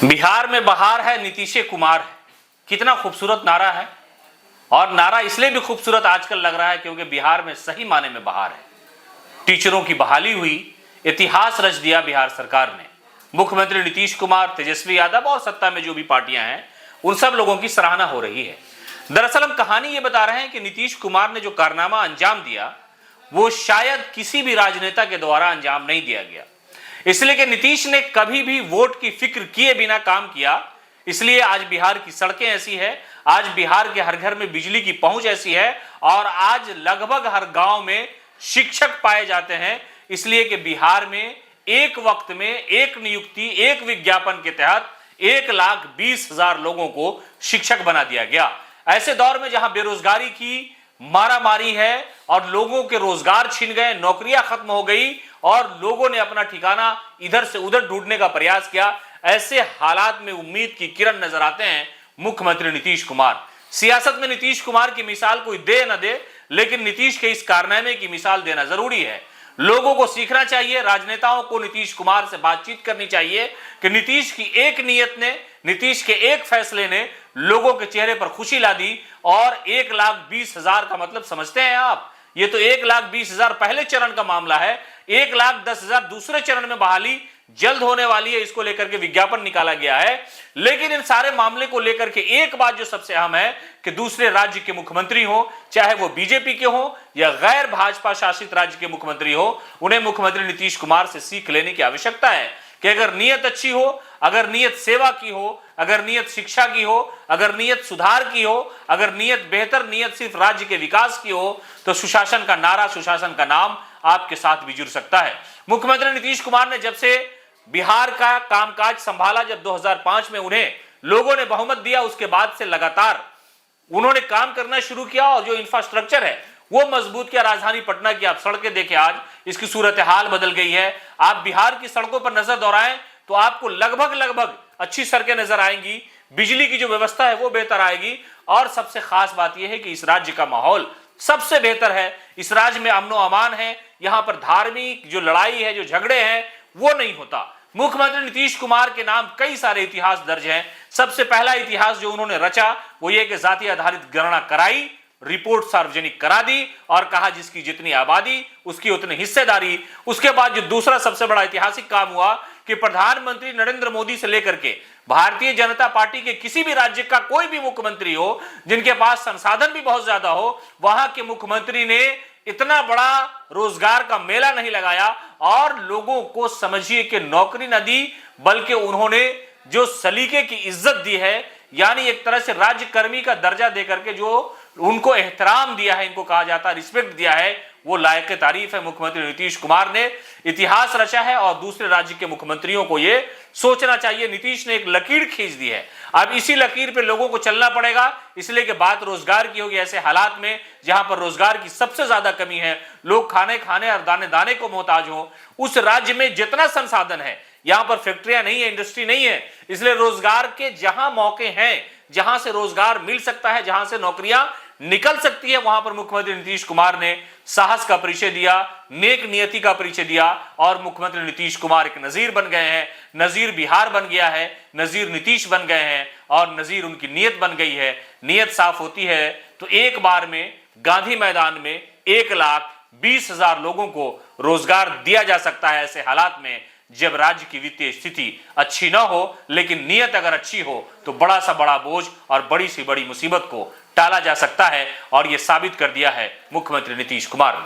बिहार में बहार है, नीतीश कुमार है। कितना खूबसूरत नारा है। और नारा इसलिए भी खूबसूरत आजकल लग रहा है क्योंकि बिहार में सही माने में बहार है। टीचरों की बहाली हुई, इतिहास रच दिया बिहार सरकार ने। मुख्यमंत्री नीतीश कुमार, तेजस्वी यादव और सत्ता में जो भी पार्टियां हैं उन सब लोगों की सराहना हो रही है। दरअसल हम कहानी ये बता रहे हैं कि नीतीश कुमार ने जो कारनामा अंजाम दिया वो शायद किसी भी राजनेता के द्वारा अंजाम नहीं दिया गया। इसलिए कि नीतीश ने कभी भी वोट की फिक्र किए बिना काम किया, इसलिए आज बिहार की सड़कें ऐसी है, आज बिहार के हर घर में बिजली की पहुंच ऐसी है और आज लगभग हर गांव में शिक्षक पाए जाते हैं। इसलिए कि बिहार में एक वक्त में एक नियुक्ति, एक विज्ञापन के तहत 1,20,000 लोगों को शिक्षक बना दिया गया। ऐसे दौर में जहां बेरोजगारी की मारामारी है और लोगों के रोजगार छिन गए, नौकरियां खत्म हो गई और लोगों ने अपना ठिकाना इधर से उधर ढूंढने का प्रयास किया, ऐसे हालात में उम्मीद की किरण नजर आते हैं मुख्यमंत्री नीतीश कुमार। सियासत में नीतीश कुमार की मिसाल कोई दे न दे, लेकिन नीतीश के इस कारनामे की मिसाल देना जरूरी है। लोगों को सीखना चाहिए, राजनेताओं को नीतीश कुमार से बातचीत करनी चाहिए कि नीतीश की एक नीयत ने, नीतीश के एक फैसले ने लोगों के चेहरे पर खुशी ला दी। और 1,20,000 का मतलब समझते हैं आप? ये तो 1,20,000 पहले चरण का मामला है। 1,10,000 दूसरे चरण में बहाली जल्द होने वाली है, इसको लेकर के विज्ञापन निकाला गया है। लेकिन इन सारे मामले को लेकर के एक बात जो सबसे अहम है कि दूसरे राज्य के मुख्यमंत्री हो, चाहे वो बीजेपी के हो या गैर भाजपा शासित राज्य के मुख्यमंत्री हो, उन्हें मुख्यमंत्री नीतीश कुमार से सीख लेने की आवश्यकता है कि अगर नीयत अच्छी हो, अगर नीयत सेवा की हो, अगर नीयत शिक्षा की हो, अगर नीयत सुधार की हो, अगर नीयत बेहतर, नीयत सिर्फ राज्य के विकास की हो, तो सुशासन का नारा, सुशासन का नाम आपके साथ भी जुड़ सकता है। मुख्यमंत्री नीतीश कुमार ने जब से बिहार का कामकाज संभाला, जब 2005 में उन्हें लोगों ने बहुमत दिया, उसके बाद से लगातार उन्होंने काम करना शुरू किया और जो इंफ्रास्ट्रक्चर है वो मजबूत किया। राजधानी पटना की आप सड़कें देखें, आज इसकी सूरत हाल बदल गई है। आप बिहार की सड़कों पर नजर दौड़ाएं तो आपको लगभग अच्छी सड़कें नजर आएंगी, बिजली की जो व्यवस्था है वो बेहतर आएगी। और सबसे खास बात यह है कि इस राज्य का माहौल सबसे बेहतर है। इस राज्य में अमनो अमान है, यहां पर धार्मिक जो लड़ाई है, जो झगड़े हैं वो नहीं होता। मुख्यमंत्री नीतीश कुमार के नाम कई सारे इतिहास दर्ज हैं। सबसे पहला इतिहास जो उन्होंने रचा वो ये कि जाति आधारित गणना कराई, रिपोर्ट सार्वजनिक करा दी और कहा जिसकी जितनी आबादी उसकी उतनी हिस्सेदारी। उसके बाद जो दूसरा सबसे बड़ा ऐतिहासिक काम हुआ कि प्रधानमंत्री नरेंद्र मोदी से लेकर के भारतीय जनता पार्टी के किसी भी राज्य का कोई भी मुख्यमंत्री हो जिनके पास संसाधन भी बहुत ज्यादा हो, वहां के मुख्यमंत्री ने इतना बड़ा रोजगार का मेला नहीं लगाया और लोगों को समझिए कि नौकरी न दी, बल्कि उन्होंने जो सलीके की इज्जत दी है, यानी एक तरह से राज्य कर्मी का दर्जा देकर के जो उनको एहतराम दिया है, इनको कहा जाता है रिस्पेक्ट दिया है, वो लायक तारीफ है। मुख्यमंत्री नीतीश कुमार ने इतिहास रचा है और दूसरे राज्य के मुख्यमंत्रियों को ये सोचना चाहिए। नीतीश ने एक लकीर खींच दी है, अब इसी लकीर पे लोगों को चलना पड़ेगा। इसलिए कि बात रोजगार की होगी। ऐसे हालात में जहां पर रोजगार की सबसे ज्यादा कमी है, लोग खाने खाने और दाने दाने को मोहताज हो, उस राज्य में जितना संसाधन है, यहां पर फैक्ट्रियां नहीं है, इंडस्ट्री नहीं है, इसलिए रोजगार के जहां मौके हैं, जहां से रोजगार मिल सकता है, जहां से नौकरियां निकल सकती है, वहां पर मुख्यमंत्री नीतीश कुमार ने साहस का परिचय दिया, नेक नियति का परिचय दिया और मुख्यमंत्री नीतीश कुमार एक नजीर बन गए हैं। नजीर बिहार बन गया है, नजीर नीतीश बन गए हैं और नजीर उनकी नियत बन गई है। नियत साफ होती है तो एक बार में गांधी मैदान में 1,20,000 लोगों को रोजगार दिया जा सकता है। ऐसे हालात में जब राज्य की वित्तीय स्थिति अच्छी ना हो, लेकिन नियत अगर अच्छी हो तो बड़ा सा बड़ा बोझ और बड़ी सी बड़ी मुसीबत को टाला जा सकता है और यह साबित कर दिया है मुख्यमंत्री नीतीश कुमार ने।